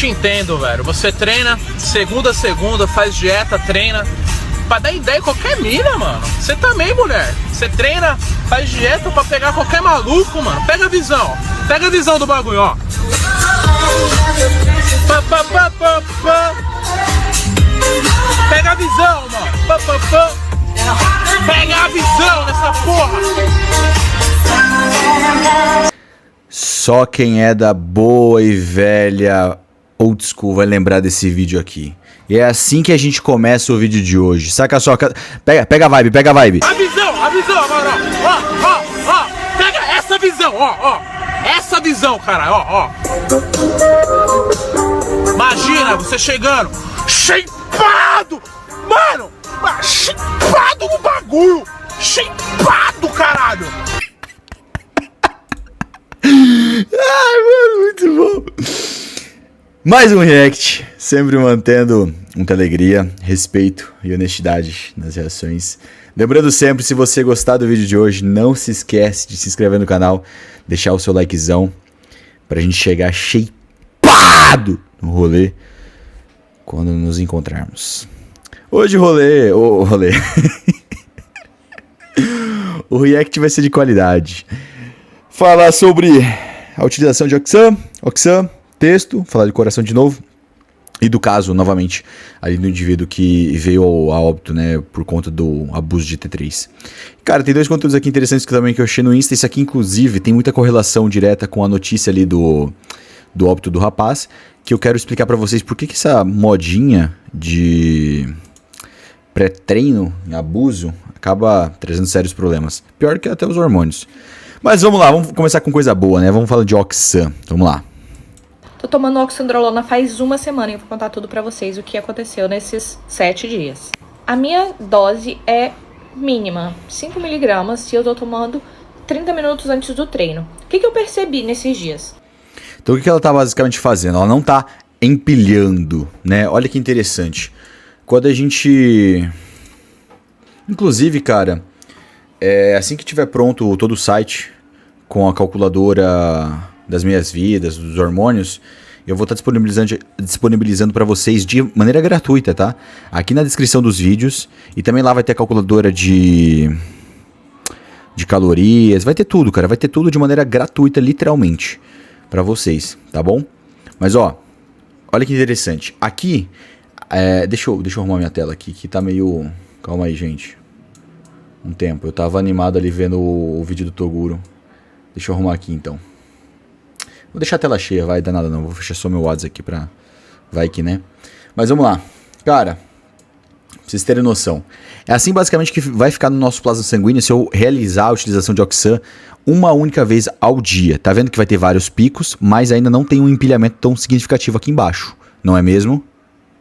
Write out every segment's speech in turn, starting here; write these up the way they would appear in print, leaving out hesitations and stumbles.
te entendo, velho. Você treina segunda a segunda, faz dieta, treina. Pra dar ideia em qualquer mina, mano. Você também, mulher. Você treina, faz dieta pra pegar qualquer maluco, mano. Pega a visão. Pega a visão do bagulho, ó. Pá, pá, pá, pá, pá. Pega a visão, mano. Pá, pá, pá. Pega a visão nessa porra. Só quem é da boa e velha old school vai lembrar desse vídeo aqui. E é assim que a gente começa o vídeo de hoje. Saca só. Pega a vibe, pega a vibe. A visão agora, ó. Pega essa visão, ó. Essa visão, cara, ó. Imagina você chegando, shapeado, mano, shapeado no bagulho, shapeado, caralho. Ai, mano, muito bom. Mais um react, sempre mantendo muita alegria, respeito e honestidade nas reações. Lembrando sempre, se você gostar do vídeo de hoje, não se esquece de se inscrever no canal, deixar o seu likezão pra gente chegar shapeado no rolê quando nos encontrarmos. Hoje o o react vai ser de qualidade. Falar sobre a utilização de Oxan, texto, falar de coração de novo. E do caso, novamente, ali do indivíduo que veio a óbito, né, por conta do abuso de T3. Cara, tem dois conteúdos aqui interessantes que eu achei no Insta. Isso aqui, inclusive, tem muita correlação direta com a notícia ali do óbito do rapaz, que eu quero explicar pra vocês por que essa modinha de pré-treino em abuso acaba trazendo sérios problemas. Pior que até os hormônios. Mas vamos lá, vamos começar com coisa boa, né? Vamos falar de Oxan. Vamos lá. Tô tomando oxandrolona faz uma semana e eu vou contar tudo pra vocês o que aconteceu nesses 7 dias. A minha dose é mínima, 5 miligramas, e eu tô tomando 30 minutos antes do treino. O que eu percebi nesses dias? Então o que ela tá basicamente fazendo? Ela não tá empilhando, né? Olha que interessante. Quando a gente... Inclusive, cara, assim que tiver pronto todo o site com a calculadora das minhas vidas, dos hormônios, eu vou estar disponibilizando para vocês de maneira gratuita, tá? Aqui na descrição dos vídeos, e também lá vai ter a calculadora de calorias, vai ter tudo, cara, vai ter tudo de maneira gratuita, literalmente, para vocês, tá bom? Mas ó, olha que interessante, aqui, deixa eu arrumar minha tela aqui, que tá meio... Calma aí, gente. Um tempo, eu tava animado ali vendo o vídeo do Toguro. Deixa eu arrumar aqui então. Vou deixar a tela cheia, vai dar nada não. Vou fechar só meu WhatsApp aqui pra... Vai que, né? Mas vamos lá. Cara, pra vocês terem noção. É assim basicamente que vai ficar no nosso plasma sanguíneo se eu realizar a utilização de Oxan uma única vez ao dia. Tá vendo que vai ter vários picos, mas ainda não tem um empilhamento tão significativo aqui embaixo. Não é mesmo?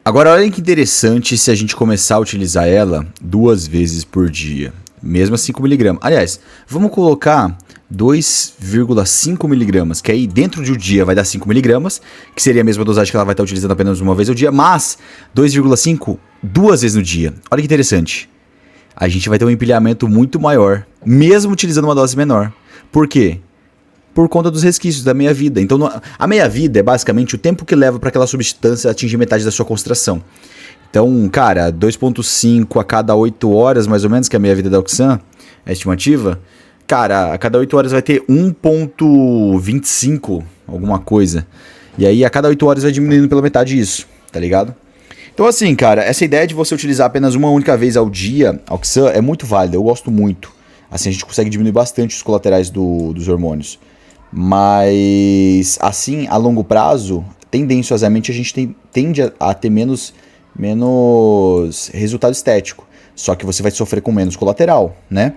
Agora olha que interessante se a gente começar a utilizar ela 2 vezes por dia. Mesmo a 5 mg. Aliás, vamos colocar 2,5 mg, que aí dentro de um dia vai dar 5 mg, que seria a mesma dosagem que ela vai estar utilizando apenas uma vez ao dia, mas 2,5 2 vezes no dia. Olha que interessante. A gente vai ter um empilhamento muito maior, mesmo utilizando uma dose menor. Por quê? Por conta dos resquícios da meia-vida. Então, a meia-vida é basicamente o tempo que leva para aquela substância atingir metade da sua concentração. Então, cara, 2,5 a cada 8 horas, mais ou menos, que é a meia-vida da Oxan, a estimativa, cara, a cada 8 horas vai ter 1,25, alguma coisa. E aí, a cada 8 horas vai diminuindo pela metade isso, tá ligado? Então, assim, cara, essa ideia de você utilizar apenas uma única vez ao dia, Oxan, é muito válida, eu gosto muito. Assim, a gente consegue diminuir bastante os colaterais dos hormônios. Mas, assim, a longo prazo, tendenciosamente, a gente tende a ter menos resultado estético. Só que você vai sofrer com menos colateral, né?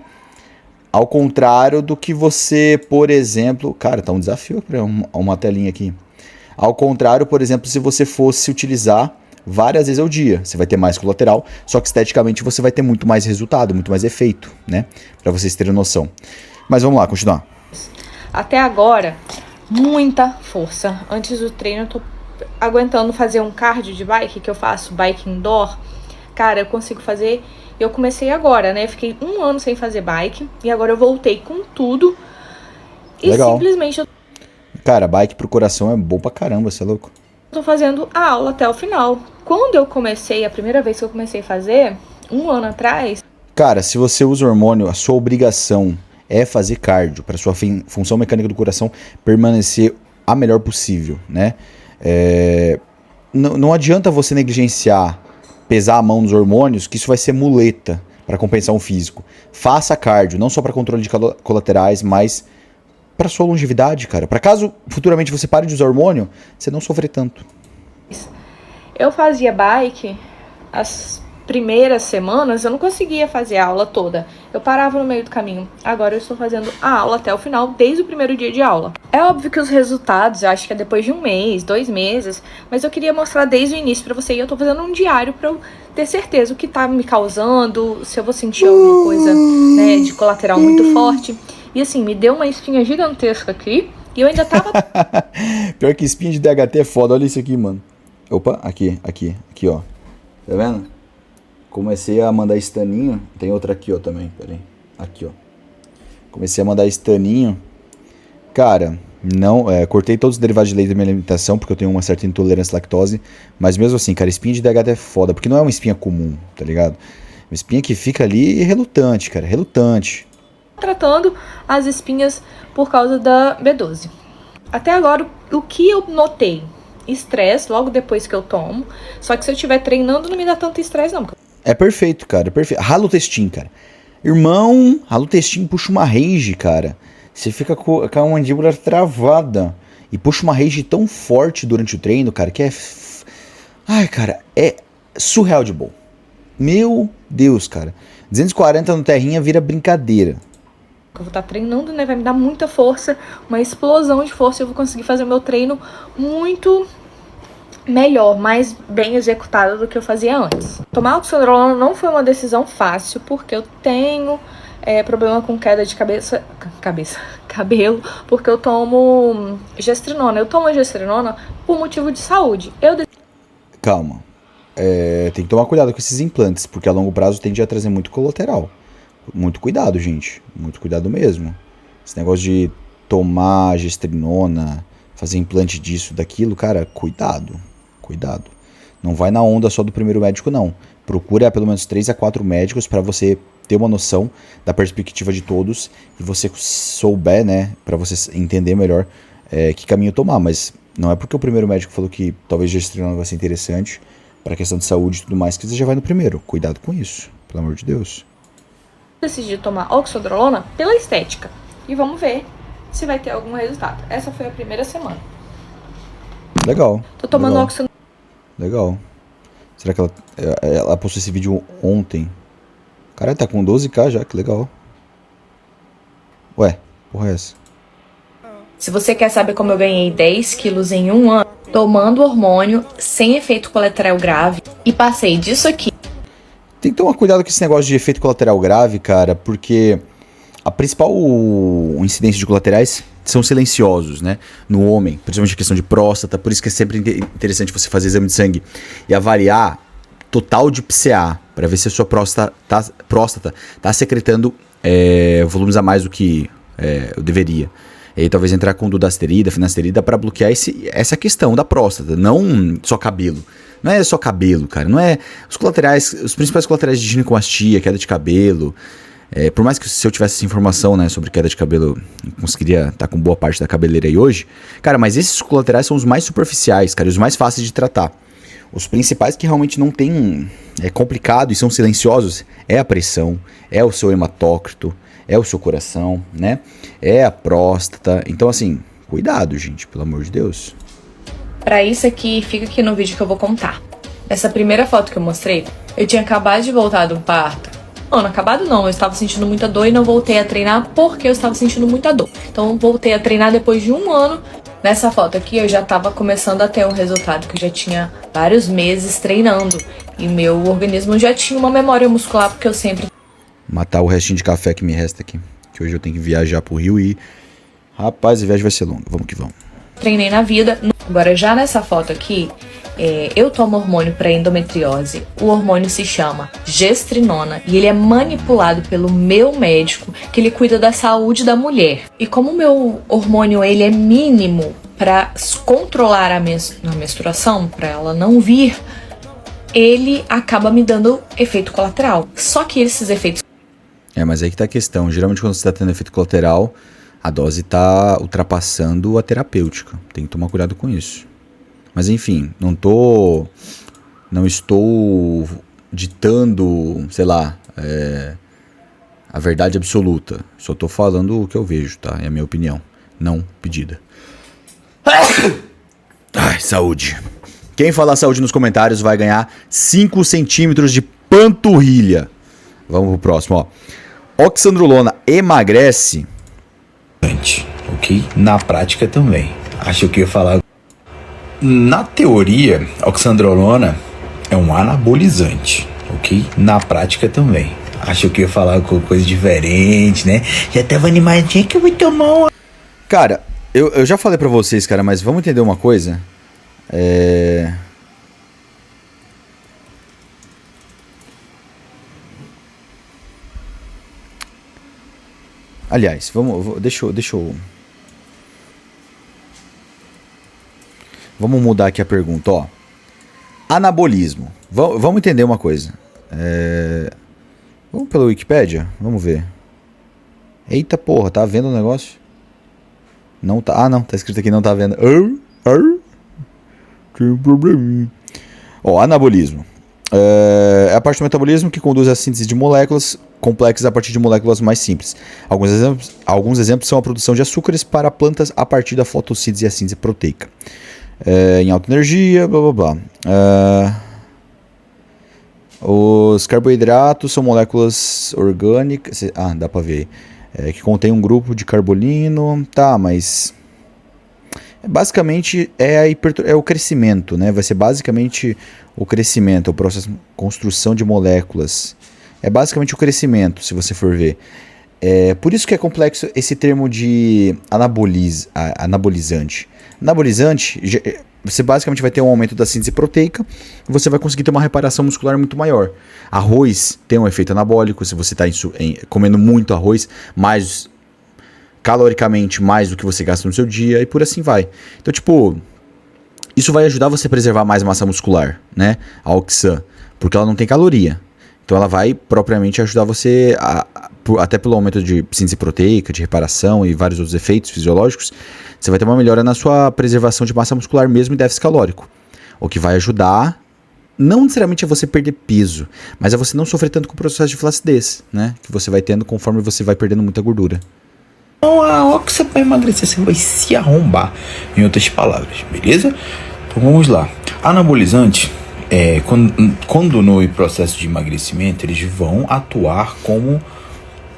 Ao contrário do que você, por exemplo... Cara, tá um desafio para uma telinha aqui. Ao contrário, por exemplo, se você fosse utilizar várias vezes ao dia, você vai ter mais colateral, só que esteticamente você vai ter muito mais resultado, muito mais efeito, né? Para vocês terem noção. Mas vamos lá, continuar. Até agora, muita força. Antes do treino eu tô aguentando fazer um cardio de bike, que eu faço bike indoor. Cara, eu consigo fazer... Eu comecei agora, né? Fiquei 1 ano sem fazer bike. E agora eu voltei com tudo. E legal. Simplesmente eu Cara, bike pro coração é bom pra caramba, você é louco. tô tô fazendo a aula até o final. Quando eu comecei, a primeira vez que eu comecei a fazer, 1 ano atrás... Cara, se você usa hormônio, a sua obrigação é fazer cardio para sua função mecânica do coração permanecer a melhor possível, né? Não adianta você negligenciar, pesar a mão nos hormônios, que isso vai ser muleta para compensar um físico. Faça cardio, não só para controle de colaterais, mas para sua longevidade, cara. Para caso futuramente você pare de usar hormônio, você não sofrer tanto. Eu fazia bike, as primeiras semanas eu não conseguia fazer a aula toda. Eu parava no meio do caminho. Agora eu estou fazendo a aula até o final, desde o primeiro dia de aula. É óbvio que os resultados, eu acho que é depois de 1 mês, 2 meses, mas eu queria mostrar desde o início pra você. E eu tô fazendo um diário pra eu ter certeza o que tá me causando, se eu vou sentir alguma coisa, né, de colateral muito forte. E assim, me deu uma espinha gigantesca aqui, e eu ainda tava... Pior que espinha de DHT é foda, olha isso aqui, mano. Opa, aqui, ó. Tá vendo? Comecei a mandar estaninho. Tem outra aqui, ó, também. Pera aí. Aqui, ó. Comecei a mandar estaninho. Cara, não... cortei todos os derivados de leite da minha alimentação, porque eu tenho uma certa intolerância à lactose. Mas mesmo assim, cara, espinha de DHT é foda. Porque não é uma espinha comum, tá ligado? Uma espinha que fica ali relutante, cara. Relutante. Tratando as espinhas por causa da B12. Até agora, o que eu notei? Estresse, logo depois que eu tomo. Só que se eu estiver treinando, não me dá tanto estresse, não. É perfeito, cara, perfeito. Rala o testinho, cara. Irmão, rala o testinho, puxa uma rage, cara. Você fica com a mandíbula travada. E puxa uma rage tão forte durante o treino, cara, que é... Ai, cara, é surreal de bom. Meu Deus, cara. 240 no terrinha vira brincadeira. Eu vou estar treinando, né? Vai me dar muita força, uma explosão de força. Eu vou conseguir fazer o meu treino muito melhor, mais bem executado do que eu fazia antes. Tomar oxandrolona não foi uma decisão fácil, porque eu tenho problema com queda de cabelo, porque eu tomo gestrinona. Eu tomo gestrinona por motivo de saúde. Calma. Tem que tomar cuidado com esses implantes, porque a longo prazo tende a trazer muito colateral. Muito cuidado, gente. Muito cuidado mesmo. Esse negócio de tomar gestrinona, fazer implante disso, daquilo, cara, cuidado. Cuidado. Não vai na onda só do primeiro médico, não. Procura pelo menos 3 a 4 médicos para você ter uma noção da perspectiva de todos e você souber, né, para você entender melhor que caminho tomar. Mas não é porque o primeiro médico falou que talvez gestrinona vai ser interessante para questão de saúde e tudo mais que você já vai no primeiro. Cuidado com isso, pelo amor de Deus. Decidi tomar oxandrolona pela estética. E vamos ver se vai ter algum resultado. Essa foi a primeira semana. Legal. Tô tomando oxandrolona. Legal. Será que ela postou esse vídeo ontem? Caralho, tá com 12k já, que legal. Ué, porra é essa? Se você quer saber como eu ganhei 10 quilos em 1 ano, tomando hormônio, sem efeito colateral grave, e passei disso aqui. Tem que tomar cuidado com esse negócio de efeito colateral grave, cara, porque a principal incidência de colaterais são silenciosos, né? No homem, principalmente a questão de próstata, por isso que é sempre interessante você fazer exame de sangue e avaliar total de PCA, para ver se a sua próstata tá secretando volumes a mais do que eu deveria. E aí, talvez entrar com dudasterida, finasterida para bloquear essa questão da próstata, não só cabelo. Não é só cabelo, cara. Não é os principais colaterais de ginecomastia, queda de cabelo. Por mais que se eu tivesse essa informação, né, sobre queda de cabelo, eu conseguiria estar com boa parte da cabeleira aí hoje. Cara, mas esses colaterais são os mais superficiais, cara, e os mais fáceis de tratar. Os principais que realmente não tem, é complicado e são silenciosos, é a pressão, é o seu hematócrito, é o seu coração, né? É a próstata. Então, assim, cuidado, gente, pelo amor de Deus. Pra isso aqui, fica aqui no vídeo que eu vou contar. Essa primeira foto que eu mostrei, eu tinha acabado de voltar do parto. Não, acabado não, eu estava sentindo muita dor e não voltei a treinar porque eu estava sentindo muita dor. Então voltei a treinar depois de 1 ano. Nessa foto aqui eu já estava começando a ter um resultado, que eu já tinha vários meses treinando. E meu organismo já tinha uma memória muscular, porque eu sempre... Matar o restinho de café que me resta aqui, que hoje eu tenho que viajar pro Rio e... Rapaz, a viagem vai ser longa, vamos que vamos. Treinei na vida. Agora já nessa foto aqui, eu tomo hormônio para endometriose. O hormônio se chama gestrinona e ele é manipulado pelo meu médico, que ele cuida da saúde da mulher. E como o meu hormônio ele é mínimo, para controlar a menstruação, para ela não vir, ele acaba me dando efeito colateral. Só que esses efeitos... Mas aí que tá a questão. Geralmente quando você tá tendo efeito colateral, a dose tá ultrapassando a terapêutica. Tem que tomar cuidado com isso. Mas enfim, não estou ditando, sei lá, a verdade absoluta. Só tô falando o que eu vejo, tá? É a minha opinião, não pedida. Ai, saúde. Quem falar saúde nos comentários vai ganhar 5 centímetros de panturrilha. Vamos pro próximo, ó. Oxandrolona emagrece. Ok? Na prática também. Acho que eu ia falar. Na teoria, oxandrolona é um anabolizante, ok? Na prática também. Acho que eu ia falar com coisa diferente, né? Já tava animadinho que eu vou tomar uma... Cara, eu já falei pra vocês, cara, mas vamos entender uma coisa? Aliás, deixa eu... Vamos mudar aqui a pergunta, ó. Anabolismo. Vamos entender uma coisa. Vamos pela Wikipédia? Vamos ver. Eita porra, tá vendo o negócio? Não tá. Ah, não, tá escrito aqui, não tá vendo. Tem um probleminha. Ó, anabolismo. É a parte do metabolismo que conduz à síntese de moléculas complexas a partir de moléculas mais simples. Alguns exemplos são a produção de açúcares para plantas a partir da fotossíntese e a síntese proteica. Em alta energia, blá blá blá. Os carboidratos são moléculas orgânicas. Ah, dá pra ver. Que contém um grupo de carbolino. Tá, mas. Basicamente é o crescimento, né? Vai ser basicamente o crescimento, o processo de construção de moléculas. É basicamente o crescimento, se você for ver. Por isso que é complexo esse termo de anabolizante. Anabolizante, você basicamente vai ter um aumento da síntese proteica e você vai conseguir ter uma reparação muscular muito maior. Arroz tem um efeito anabólico, se você está comendo muito arroz, caloricamente mais do que você gasta no seu dia e por assim vai. Então, tipo, isso vai ajudar você a preservar mais massa muscular, né? A Oxan, porque ela não tem caloria. Então ela vai propriamente ajudar você, até pelo aumento de síntese proteica, de reparação e vários outros efeitos fisiológicos, você vai ter uma melhora na sua preservação de massa muscular mesmo em déficit calórico. O que vai ajudar, não necessariamente a você perder peso, mas a você não sofrer tanto com o processo de flacidez, né? Que você vai tendo conforme você vai perdendo muita gordura. Então a Oxa para emagrecer, você vai se arrombar, em outras palavras, beleza? Então vamos lá. Anabolizante, quando no processo de emagrecimento, eles vão atuar como,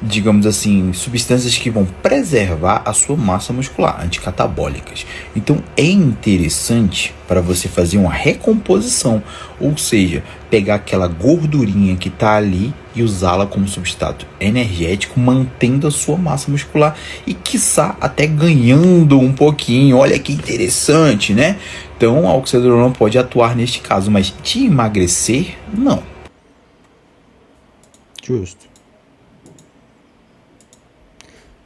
digamos assim, substâncias que vão preservar a sua massa muscular, anticatabólicas. Então é interessante para você fazer uma recomposição, ou seja, pegar aquela gordurinha que está ali e usá-la como substrato energético, mantendo a sua massa muscular e, quiçá, até ganhando um pouquinho. Olha que interessante, né? Então a oxandrolona pode atuar neste caso, mas de emagrecer, não. Justo.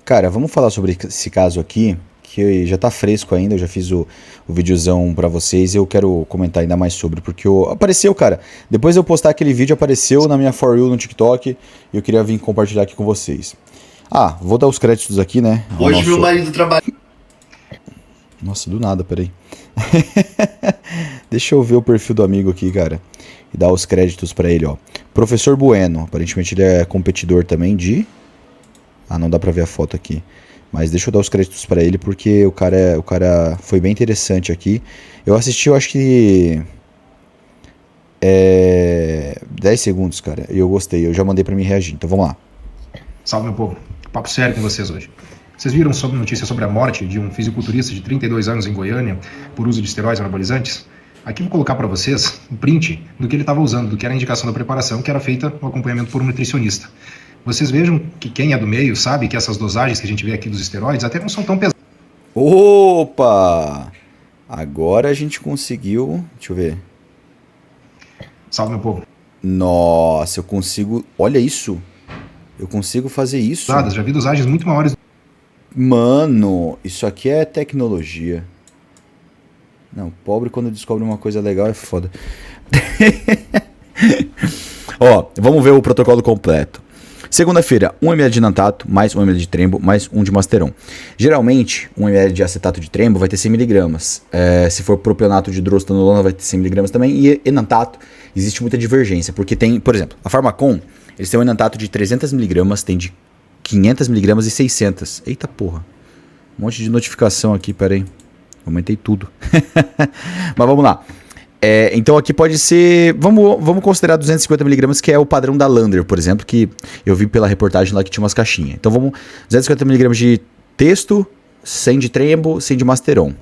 Cara, vamos falar sobre esse caso aqui, que já tá fresco ainda, eu já fiz o videozão pra vocês e eu quero comentar ainda mais sobre, porque apareceu, cara, depois de eu postar aquele vídeo, apareceu na minha For You no TikTok e eu queria vir compartilhar aqui com vocês. Vou dar os créditos aqui, né? Hoje meu marido trabalha... Nossa, do nada, peraí. Deixa eu ver o perfil do amigo aqui, cara, e dar os créditos pra ele, ó. Professor Bueno, aparentemente ele é competidor também de... não dá pra ver a foto aqui. Mas deixa eu dar os créditos pra ele, porque o cara foi bem interessante aqui. Eu assisti, eu acho que... 10 segundos, cara. E eu gostei, eu já mandei pra mim reagir. Então vamos lá. Salve, meu povo. Papo sério com vocês hoje. Vocês viram notícia sobre a morte de um fisiculturista de 32 anos em Goiânia por uso de esteroides anabolizantes? Aqui vou colocar para vocês um print do que ele estava usando, do que era a indicação da preparação, que era feita no acompanhamento por um nutricionista. Vocês vejam que quem é do meio sabe que essas dosagens que a gente vê aqui dos esteroides até não são tão pesadas. Opa! Agora a gente conseguiu... Deixa eu ver. Salve, meu povo. Nossa, eu consigo... Olha isso. Eu consigo fazer isso. Já vi dosagens muito maiores. Mano, isso aqui é tecnologia. Não, pobre quando descobre uma coisa legal é foda. Ó, vamos ver o protocolo completo. Segunda-feira, 1 ml de nantato, mais 1 ml de trembo, mais 1 de masteron. Geralmente, 1 ml de acetato de trembo vai ter 100 mg. Se for propionato de hidrostanolona, vai ter 100 mg também. E enantato, existe muita divergência. Porque tem, por exemplo, a Pharmacon, eles têm um enantato de 300 mg, tem de 500 mg e 600. Eita porra. Um monte de notificação aqui, pera aí. Aumentei tudo. Mas vamos lá. Então aqui pode ser, vamos considerar 250mg, que é o padrão da Lander, por exemplo, que eu vi pela reportagem lá que tinha umas caixinhas. Então vamos, 250mg de testo, 100 de trembo, 100 de masteron.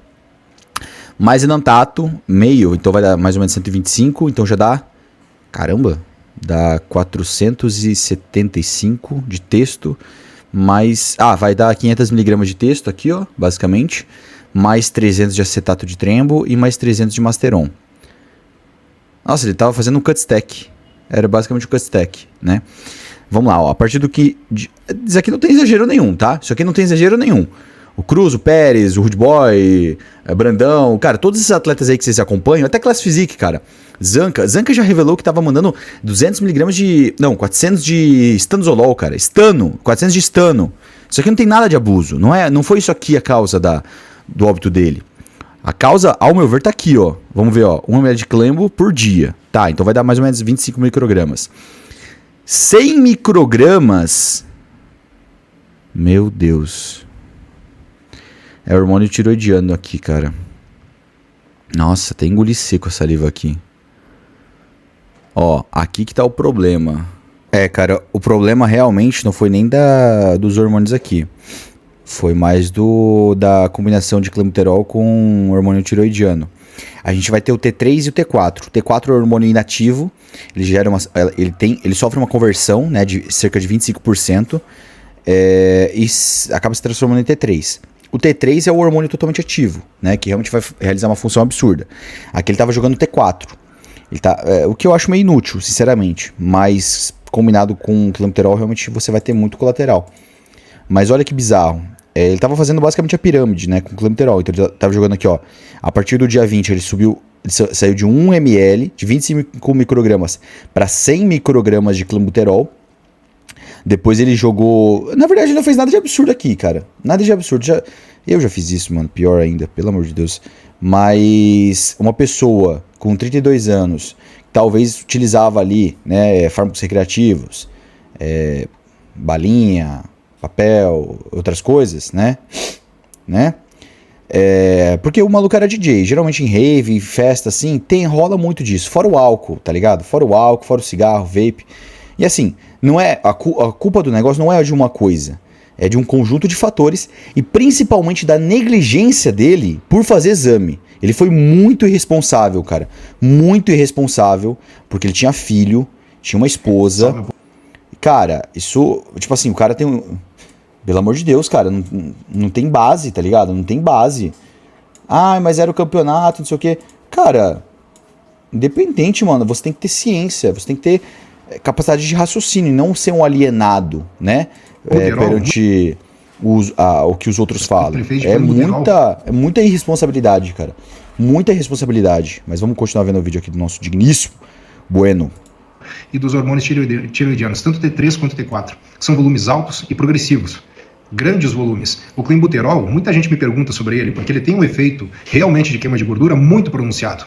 Mais enantato, meio, então vai dar mais ou menos 125, então já dá, caramba, dá 475 de testo, mais, vai dar 500mg de testo aqui, ó, basicamente, mais 300 de acetato de trembo e mais 300 de masteron. Nossa, ele tava fazendo um cut stack. Era basicamente um cut stack, né? Vamos lá, ó. A partir do que... Isso aqui não tem exagero nenhum, tá? Isso aqui não tem exagero nenhum. O Cruz, o Pérez, o Rude Boy, Brandão... Cara, todos esses atletas aí que vocês acompanham, até Class Physique, cara. Zanca já revelou que tava mandando 200mg de... Não, 400 de estanozolol, cara. 400 de estano. Isso aqui não tem nada de abuso. Não foi isso aqui a causa do óbito dele. A causa, ao meu ver, tá aqui, ó. Vamos ver, ó. 1 ml de clembo por dia. Tá, então vai dar mais ou menos 25 microgramas. 100 microgramas... Meu Deus. É hormônio tiroidiano aqui, cara. Nossa, até engoli seco a saliva aqui. Ó, aqui que tá o problema. Cara, o problema realmente não foi nem dos hormônios aqui. Foi mais da combinação de clenbuterol com hormônio tiroidiano. A gente vai ter o T3 e o T4. O T4 é o hormônio inativo. Ele sofre uma conversão, né, de cerca de 25%, e acaba se transformando em T3. O T3 é o hormônio totalmente ativo, né, que realmente vai realizar uma função absurda. Aqui ele estava jogando T4. O que eu acho meio inútil, sinceramente. Mas combinado com clenbuterol, realmente você vai ter muito colateral. Mas olha que bizarro. Ele estava fazendo basicamente a pirâmide, né, com clenbuterol. Então ele estava jogando aqui, ó. A partir do dia 20 ele saiu de 1 ml, de 25 microgramas para 100 microgramas de clenbuterol. Depois ele jogou... Na verdade ele não fez nada de absurdo aqui, cara. Nada de absurdo. Eu já fiz isso, mano. Pior ainda, pelo amor de Deus. Mas uma pessoa com 32 anos, talvez utilizava ali, né, fármacos recreativos, balinha, papel, outras coisas, né? Porque o maluco era DJ, geralmente em rave, em festa, assim, rola muito disso, fora o álcool, tá ligado? Fora o álcool, fora o cigarro, vape. E assim, não é a culpa do negócio não é de uma coisa, é de um conjunto de fatores e principalmente da negligência dele por fazer exame. Ele foi muito irresponsável, cara, muito irresponsável, porque ele tinha filho, tinha uma esposa. Cara, isso, tipo assim, o cara tem um... Pelo amor de Deus, cara, não tem base, tá ligado? Não tem base. Mas era o campeonato, não sei o quê. Cara, independente, mano, você tem que ter ciência, você tem que ter capacidade de raciocínio, não ser um alienado, né? Perante o que os outros falam. É muita irresponsabilidade, cara. Muita irresponsabilidade. Mas vamos continuar vendo o vídeo aqui do nosso digníssimo Bueno. E dos hormônios tiroidianos, tanto T3 quanto T4, que são volumes altos e progressivos. Grandes volumes. O clenbuterol, muita gente me pergunta sobre ele, porque ele tem um efeito realmente de queima de gordura muito pronunciado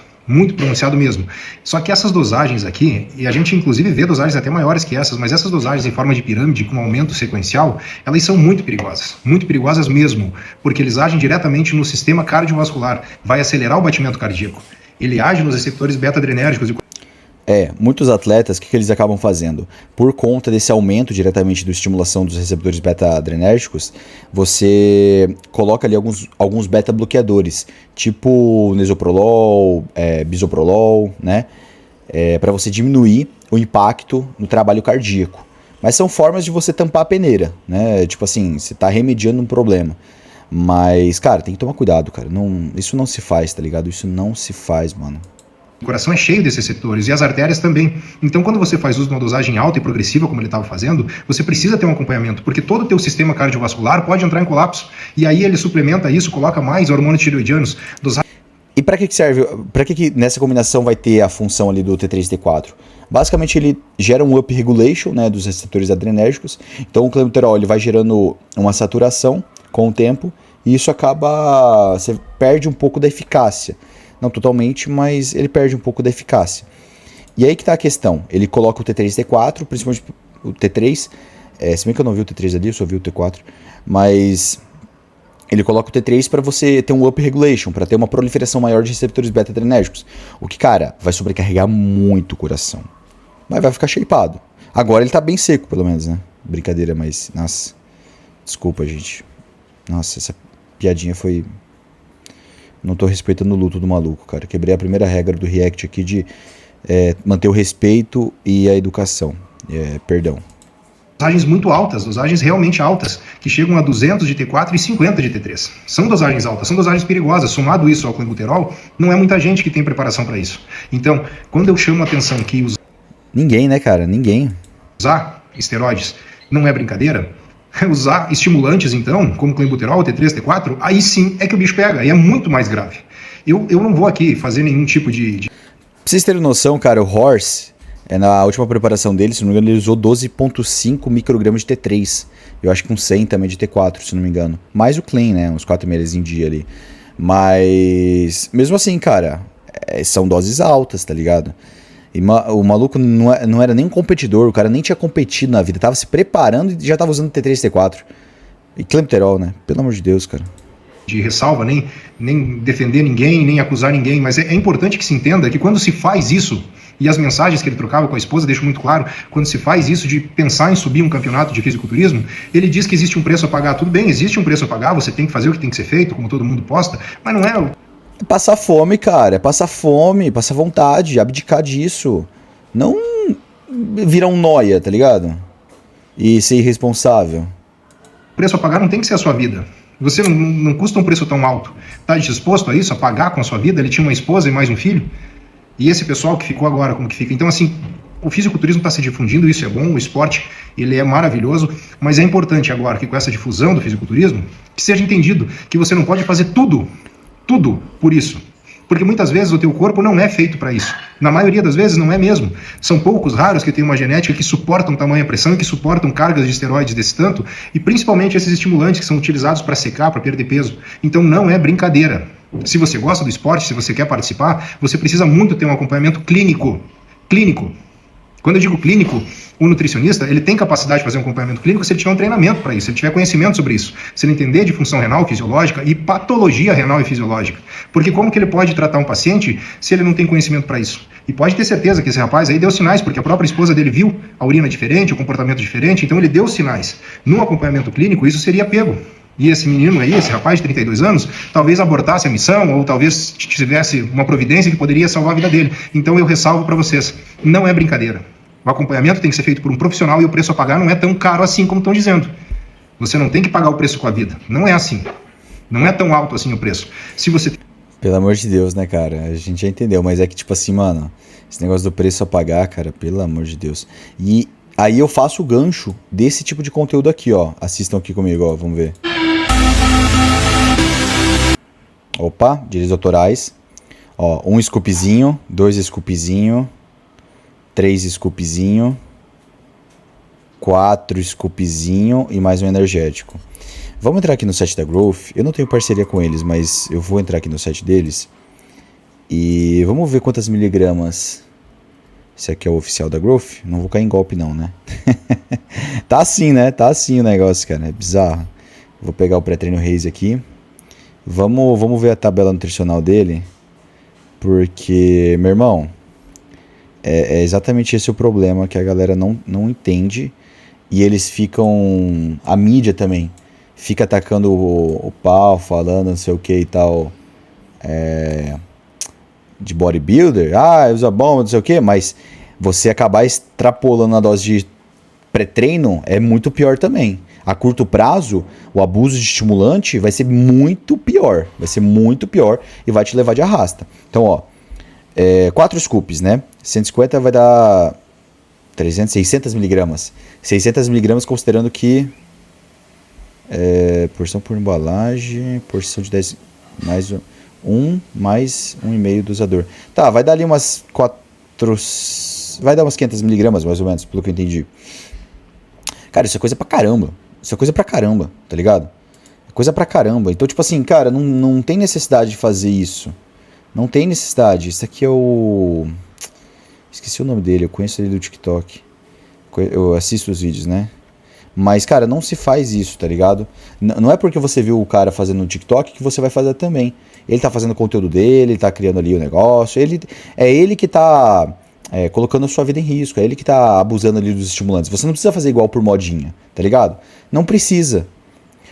mesmo. Só que essas dosagens aqui, e a gente inclusive vê dosagens até maiores que essas, mas essas dosagens em forma de pirâmide com aumento sequencial, elas são muito perigosas mesmo, porque eles agem diretamente no sistema cardiovascular, vai acelerar o batimento cardíaco. Ele age nos receptores beta-adrenérgicos e muitos atletas, o que eles acabam fazendo? Por conta desse aumento diretamente da estimulação dos receptores beta-adrenérgicos, você coloca ali alguns beta-bloqueadores, tipo nesoprolol, bisoprolol, né? Para você diminuir o impacto no trabalho cardíaco. Mas são formas de você tampar a peneira, né? Tipo assim, você tá remediando um problema. Mas, cara, tem que tomar cuidado, cara. Isso não se faz, tá ligado? Isso não se faz, mano. O coração é cheio desses receptores e as artérias também. Então, quando você faz uso de uma dosagem alta e progressiva, como ele estava fazendo, você precisa ter um acompanhamento, porque todo o teu sistema cardiovascular pode entrar em colapso. E aí ele suplementa isso, coloca mais hormônios tiroidianos. E para que serve? Para que nessa combinação vai ter a função ali do T3 e T4? Basicamente ele gera um up regulation, né, dos receptores adrenérgicos. Então o clenbuterol ele vai gerando uma saturação com o tempo e isso acaba, você perde um pouco da eficácia. Não totalmente, mas ele perde um pouco da eficácia. E aí que tá a questão. Ele coloca o T3 e T4, principalmente o T3. Se bem que eu não vi o T3 ali, eu só vi o T4. Mas ele coloca o T3 para você ter um up regulation, para ter uma proliferação maior de receptores beta-adrenérgicos. O que, cara, vai sobrecarregar muito o coração. Mas vai ficar shapeado. Agora ele tá bem seco, pelo menos, né? Brincadeira, mas... Nossa. Desculpa, gente. Nossa, essa piadinha foi... Não tô respeitando o luto do maluco, cara. Quebrei a primeira regra do React aqui de manter o respeito e a educação. Perdão. Dosagens muito altas, dosagens realmente altas, que chegam a 200 de T4 e 50 de T3. São dosagens altas, são dosagens perigosas. Somado isso ao clenbuterol, não é muita gente que tem preparação para isso. Então, quando eu chamo a atenção que Ninguém, né, cara? Ninguém. usar esteroides não é brincadeira, usar estimulantes, então, como clenbuterol, T3, T4, aí sim é que o bicho pega, aí é muito mais grave. Eu não vou aqui fazer nenhum tipo de... Pra vocês terem noção, cara, o Horse, na última preparação dele, se não me engano, ele usou 12,5 microgramas de T3. Eu acho que um 100 também de T4, se não me engano. Mais o Clean, né? Uns 4 ml em dia ali. Mas, mesmo assim, cara, são doses altas, tá ligado? E o maluco não era nem um competidor, o cara nem tinha competido na vida, tava se preparando e já tava usando T3 e T4. E clenbuterol, né? Pelo amor de Deus, cara. De ressalva, nem defender ninguém, nem acusar ninguém, mas é importante que se entenda que quando se faz isso, e as mensagens que ele trocava com a esposa deixam muito claro, quando se faz isso de pensar em subir um campeonato de fisiculturismo, ele diz que existe um preço a pagar. Tudo bem, existe um preço a pagar, você tem que fazer o que tem que ser feito, como todo mundo posta, mas não é... É passar fome, cara. É passar fome, passar vontade, abdicar disso. Não virar um nóia, tá ligado? E ser irresponsável. O preço a pagar não tem que ser a sua vida. Você não custa um preço tão alto. Tá disposto a isso, a pagar com a sua vida? Ele tinha uma esposa e mais um filho? E esse pessoal que ficou agora, como que fica? Então, assim, o fisiculturismo está se difundindo, isso é bom, o esporte, ele é maravilhoso, mas é importante agora que com essa difusão do fisiculturismo, que seja entendido que você não pode fazer tudo por isso. Porque muitas vezes o teu corpo não é feito para isso. Na maioria das vezes não é mesmo. São poucos raros que têm uma genética que suportam tamanha pressão e que suportam cargas de esteroides desse tanto, e principalmente esses estimulantes que são utilizados para secar, para perder peso. Então não é brincadeira. Se você gosta do esporte, se você quer participar, você precisa muito ter um acompanhamento clínico. Clínico. Quando eu digo clínico, o nutricionista, ele tem capacidade de fazer um acompanhamento clínico se ele tiver um treinamento para isso, se ele tiver conhecimento sobre isso, se ele entender de função renal, fisiológica e patologia renal e fisiológica. Porque como que ele pode tratar um paciente se ele não tem conhecimento para isso? E pode ter certeza que esse rapaz aí deu sinais, porque a própria esposa dele viu a urina diferente, o comportamento diferente, então ele deu sinais. No acompanhamento clínico, isso seria pego. E esse menino aí, esse rapaz de 32 anos, talvez abortasse a missão ou talvez tivesse uma providência que poderia salvar a vida dele. Então eu ressalvo para vocês, não é brincadeira. O acompanhamento tem que ser feito por um profissional e o preço a pagar não é tão caro assim como estão dizendo. Você não tem que pagar o preço com a vida. Não é assim. Não é tão alto assim o preço. Se você... Pelo amor de Deus, né, cara? A gente já entendeu, mas é que tipo assim, mano, esse negócio do preço a pagar, cara, pelo amor de Deus. E aí eu faço o gancho desse tipo de conteúdo aqui, ó. Assistam aqui comigo, ó, vamos ver. Opa, direitos autorais. Ó, 1 scoopzinho, 2 scoopzinho, 3 scoopzinho, 4 scoopzinho e mais um energético. Vamos entrar aqui no site da Growth. Eu não tenho parceria com eles, mas eu vou entrar aqui no site deles. E vamos ver quantas miligramas. Esse aqui é o oficial da Growth. Não vou cair em golpe não, né? Tá assim, né? Tá assim o negócio, cara. É bizarro. Vou pegar o pré-treino Raze aqui. Vamos ver a tabela nutricional dele. Porque, meu irmão, é exatamente esse o problema que a galera não entende. E eles ficam... A mídia também fica atacando o pau, falando não sei o que e tal. De bodybuilder. Ah, usa bomba, não sei o que. Mas você acabar extrapolando a dose de pré-treino é muito pior também. A curto prazo, o abuso de estimulante vai ser muito pior. Vai ser muito pior e vai te levar de arrasta. Então, ó, 4 scoops, né? 150 vai dar 300, 600 miligramas. 600 miligramas considerando que porção por embalagem, porção de 10 mais 1 mais 1,5 dosador. Tá, vai dar ali umas 4... Vai dar umas 500 miligramas, mais ou menos, pelo que eu entendi. Cara, isso é coisa pra caramba. Isso é coisa pra caramba, tá ligado? É coisa pra caramba. Então, tipo assim, cara, não tem necessidade de fazer isso. Não tem necessidade. Isso aqui é o... Esqueci o nome dele, eu conheço ele do TikTok. Eu assisto os vídeos, né? Mas, cara, não se faz isso, tá ligado? Não é porque você viu o cara fazendo no TikTok que você vai fazer também. Ele tá fazendo o conteúdo dele, ele tá criando ali o negócio. É ele que tá colocando a sua vida em risco. É ele que tá abusando ali dos estimulantes. Você não precisa fazer igual por modinha, tá ligado? Não precisa.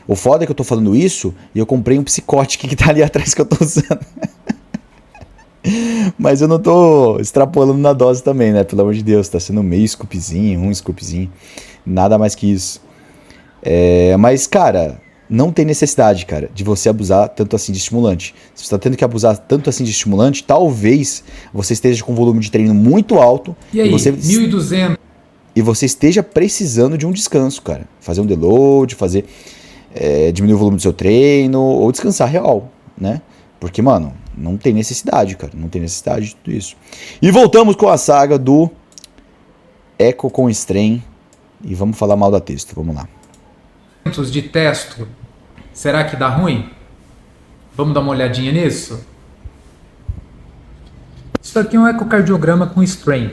O foda é que eu tô falando isso e eu comprei um psicótico que tá ali atrás que eu tô usando. Mas eu não tô extrapolando na dose também, né? Pelo amor de Deus, tá sendo meio scoopzinho, um scoopzinho. Nada mais que isso. Mas, cara, não tem necessidade, cara, de você abusar tanto assim de estimulante. Se você tá tendo que abusar tanto assim de estimulante, talvez você esteja com um volume de treino muito alto. E aí, 1.200. E você esteja precisando de um descanso, cara. Fazer um deload, diminuir o volume do seu treino, ou descansar real, né? Porque, mano, não tem necessidade, cara. Não tem necessidade de tudo isso. E voltamos com a saga do Eco com Strain. E vamos falar mal da texto. Vamos lá. De testo. Será que dá ruim? Vamos dar uma olhadinha nisso? Isso aqui é um ecocardiograma com strain.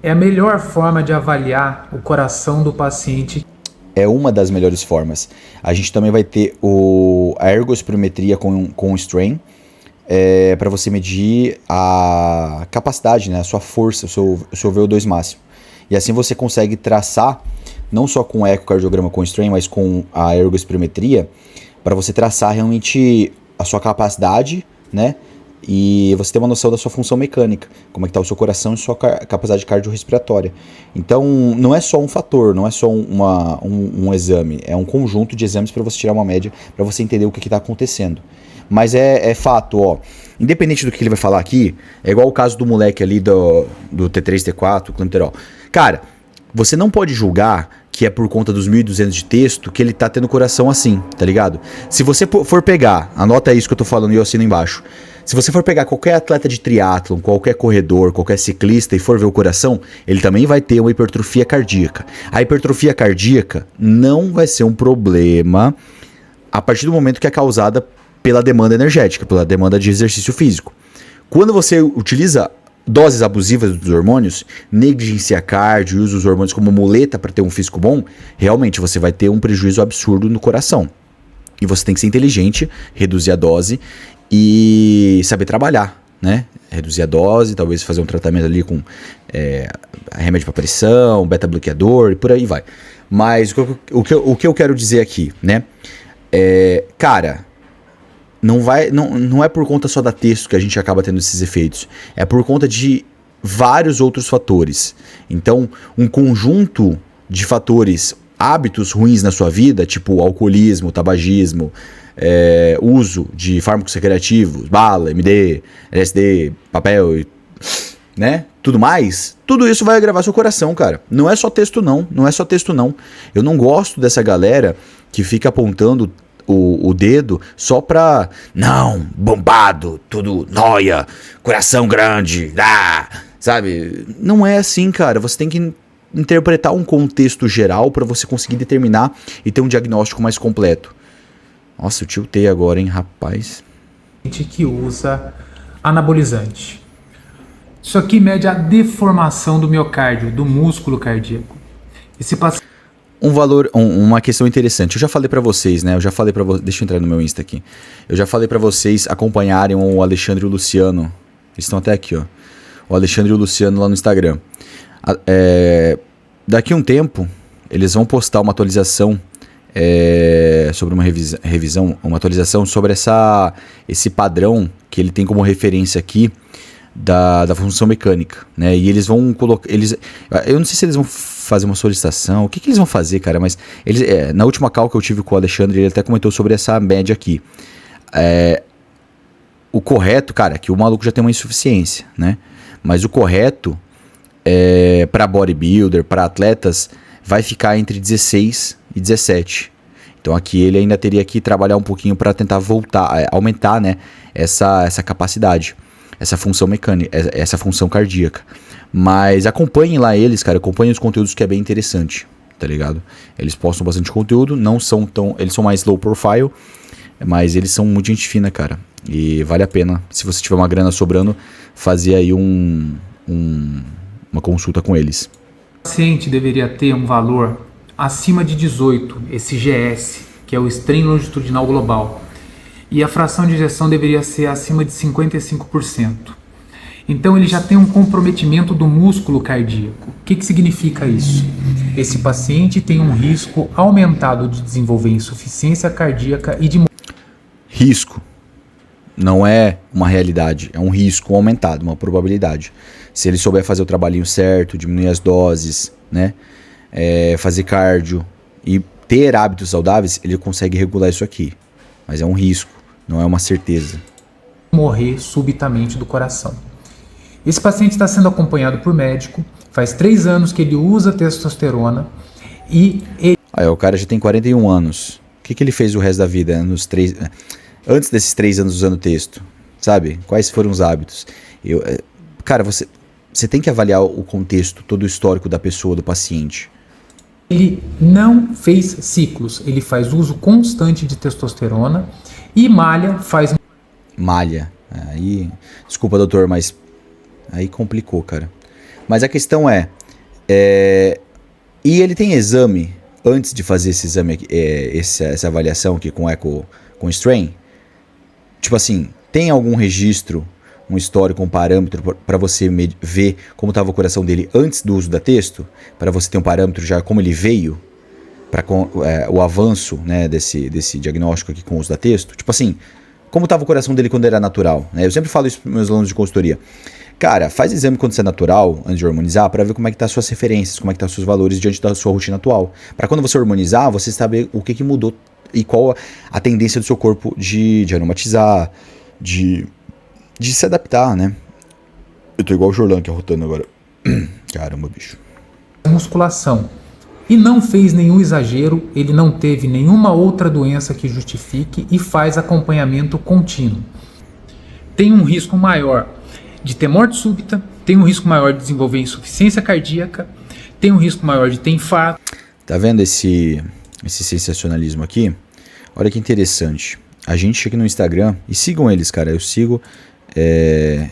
É a melhor forma de avaliar o coração do paciente. É uma das melhores formas. A gente também vai ter a ergospirometria com strain. Para você medir a capacidade, né, a sua força, o seu VO2 máximo. E assim você consegue traçar, não só com o ecocardiograma com strain, mas com a ergospirometria, para você traçar realmente a sua capacidade, né? E você ter uma noção da sua função mecânica, como é que está o seu coração e sua capacidade cardiorrespiratória. Então, não é só um fator, não é só um exame, é um conjunto de exames para você tirar uma média, para você entender o que está acontecendo. Mas é fato, ó, independente do que ele vai falar aqui, é igual o caso do moleque ali do T3, T4, clenbuterol. Cara, você não pode julgar que é por conta dos 1.200 de texto que ele tá tendo coração assim, tá ligado? Se você for pegar, anota isso que eu tô falando e eu assino embaixo. Se você for pegar qualquer atleta de triatlon, qualquer corredor, qualquer ciclista e for ver o coração, ele também vai ter uma hipertrofia cardíaca. A hipertrofia cardíaca não vai ser um problema a partir do momento que é causada pela demanda energética, pela demanda de exercício físico. Quando você utiliza doses abusivas dos hormônios, negligencia cardio e usa os hormônios como muleta para ter um físico bom, realmente você vai ter um prejuízo absurdo no coração. E você tem que ser inteligente, reduzir a dose e saber trabalhar, né? Reduzir a dose, talvez fazer um tratamento ali com remédio para pressão, beta-bloqueador e por aí vai. Mas o que eu quero dizer aqui, né? Cara, não é por conta só da texto que a gente acaba tendo esses efeitos. É por conta de vários outros fatores. Então, um conjunto de fatores, hábitos ruins na sua vida, tipo alcoolismo, tabagismo, uso de fármacos recreativos, bala, MD, LSD, papel, né? Tudo mais, tudo isso vai agravar seu coração, cara. Não é só texto não, não é só texto não. Eu não gosto dessa galera que fica apontando o dedo só pra, não, bombado, tudo nóia, coração grande, sabe? Não é assim, cara. Você tem que interpretar um contexto geral pra você conseguir determinar e ter um diagnóstico mais completo. Nossa, eu tiltei agora, hein, rapaz. Que usa anabolizante. Isso aqui mede a deformação do miocárdio, do músculo cardíaco. Esse paciente... Uma questão interessante. Eu já falei pra vocês, né? Deixa eu entrar no meu Insta aqui. Eu já falei pra vocês acompanharem o Alexandre e o Luciano. Eles estão até aqui, ó. O Alexandre e o Luciano lá no Instagram. Daqui a um tempo, eles vão postar uma atualização sobre uma revisão, uma atualização sobre esse padrão que ele tem como referência aqui da função mecânica, né? E eles vão colocar... eu não sei se eles vão fazer uma solicitação, o que eles vão fazer, cara, mas na última call que eu tive com o Alexandre, ele até comentou sobre essa média aqui. O correto, cara, é que o maluco já tem uma insuficiência, né? Mas o correto para bodybuilder, para atletas, vai ficar entre 16 e 17. Então aqui ele ainda teria que trabalhar um pouquinho para tentar voltar, aumentar, né, essa capacidade, essa função mecânica, essa função cardíaca. Mas acompanhem lá eles, cara, acompanhem os conteúdos que é bem interessante, tá ligado? Eles postam bastante conteúdo, eles são mais low profile, mas eles são muito gente fina, cara. E vale a pena, se você tiver uma grana sobrando, fazer aí uma consulta com eles. O paciente deveria ter um valor acima de 18, esse GS, que é o strain longitudinal global. E a fração de ejeção deveria ser acima de 55%. Então ele já tem um comprometimento do músculo cardíaco. O que significa isso? Esse paciente tem um risco aumentado de desenvolver insuficiência cardíaca e de... Risco. Não é uma realidade, é um risco aumentado, uma probabilidade. Se ele souber fazer o trabalhinho certo, diminuir as doses, né? Fazer cardio e ter hábitos saudáveis, ele consegue regular isso aqui. Mas é um risco, não é uma certeza. Morrer subitamente do coração. Esse paciente está sendo acompanhado por médico, faz 3 anos que ele usa testosterona e... Aí, o cara já tem 41 anos. O que ele fez o resto da vida antes desses 3 anos usando texto? Sabe? Quais foram os hábitos? Cara, você tem que avaliar o contexto, todo o histórico da pessoa, do paciente. Ele não fez ciclos, ele faz uso constante de testosterona e malha, Malha. Aí, desculpa, doutor, mas aí complicou, cara. Mas a questão e ele tem exame antes de fazer esse exame aqui, essa avaliação aqui com eco, com strain? Tipo assim, tem algum registro, um histórico, um parâmetro para você ver como estava o coração dele antes do uso da texto? Para você ter um parâmetro já como ele veio? Para o avanço, né, desse diagnóstico aqui com o uso da texto? Tipo assim, como estava o coração dele quando era natural? Né? Eu sempre falo isso para meus alunos de consultoria. Cara, faz exame quando você é natural, antes de hormonizar, para ver como é que tá as suas referências, como é que tá os seus valores diante da sua rotina atual. Para quando você hormonizar, você saber o que mudou e qual a tendência do seu corpo de aromatizar, de se adaptar, né? Eu tô igual o Jorlan aqui arrotando agora. Caramba, bicho. Musculação. E não fez nenhum exagero, ele não teve nenhuma outra doença que justifique e faz acompanhamento contínuo. Tem um risco maior de ter morte súbita, tem um risco maior de desenvolver insuficiência cardíaca, tem um risco maior de ter infarto. Tá vendo esse sensacionalismo aqui? Olha que interessante. A gente aqui no Instagram, e sigam eles, cara, eu sigo,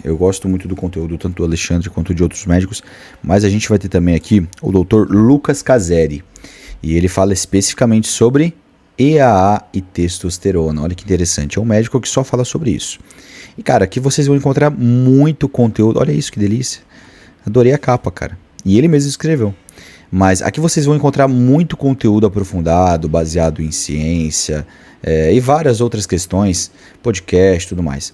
eu gosto muito do conteúdo, tanto do Alexandre quanto de outros médicos, mas a gente vai ter também aqui o Dr. Lucas Caseri, e ele fala especificamente sobre EAA e testosterona. Olha que interessante, é um médico que só fala sobre isso. E cara, aqui vocês vão encontrar muito conteúdo, olha isso que delícia, adorei a capa, cara, e ele mesmo escreveu. Mas aqui vocês vão encontrar muito conteúdo aprofundado, baseado em ciência e várias outras questões, podcast e tudo mais.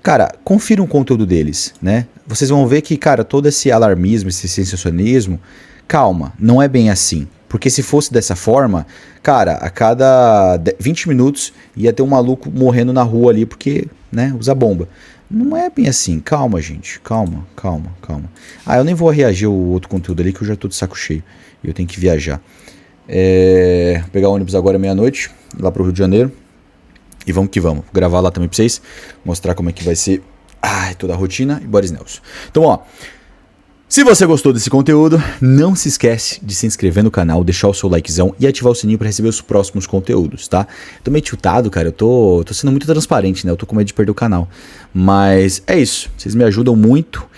Cara, confiram o conteúdo deles, né? Vocês vão ver que, cara, todo esse alarmismo, esse sensacionalismo, calma, não é bem assim. Porque se fosse dessa forma, cara, a cada 20 minutos ia ter um maluco morrendo na rua ali porque, né, usa bomba. Não é bem assim, calma, gente, calma. Ah, eu nem vou reagir ao outro conteúdo ali que eu já tô de saco cheio e eu tenho que viajar. Vou pegar o ônibus agora meia-noite, lá pro Rio de Janeiro, e vamos que vamos. Vou gravar lá também pra vocês, mostrar como é que vai ser toda a rotina e Boris Nelson. Então, ó, se você gostou desse conteúdo, não se esquece de se inscrever no canal, deixar o seu likezão e ativar o sininho para receber os próximos conteúdos, tá? Tô meio tiltado, cara, eu tô sendo muito transparente, né? Eu tô com medo de perder o canal. Mas é isso, vocês me ajudam muito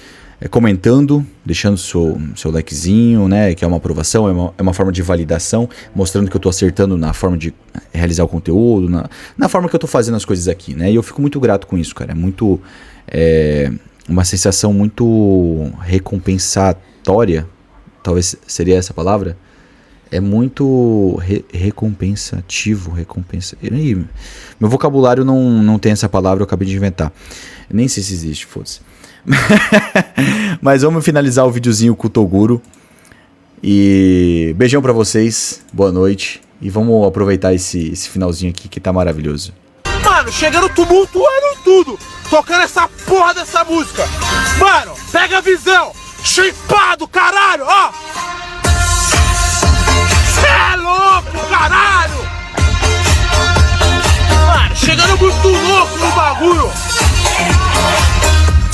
comentando, deixando seu likezinho, né? Que é uma aprovação, é uma forma de validação, mostrando que eu tô acertando na forma de realizar o conteúdo, na forma que eu tô fazendo as coisas aqui, né? E eu fico muito grato com isso, cara, é muito... uma sensação muito recompensatória, talvez seria essa a palavra, é muito recompensativo, meu vocabulário não tem essa palavra, eu acabei de inventar, nem sei se existe, foda-se. Mas vamos finalizar o videozinho com o Toguro, e beijão pra vocês, boa noite, e vamos aproveitar esse finalzinho aqui que tá maravilhoso. Mano, chegando tumultuando tudo, tocando essa porra dessa música. Mano, pega a visão, chipado, caralho, ó. Cê é louco, caralho. chegando muito louco no bagulho.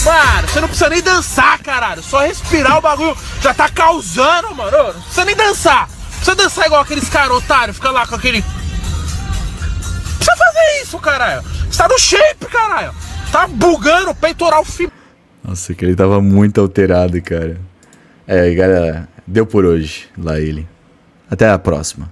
Mano, você não precisa nem dançar, caralho. Só respirar o bagulho já tá causando, mano. Não precisa nem dançar. Não precisa dançar igual aqueles caras otários, fica lá com aquele... Não precisa fazer isso, caralho. Você tá no shape, caralho. Tá bugando o peitoral fino. Nossa, que ele tava muito alterado, cara. É, galera, deu por hoje, lá ele. Até a próxima.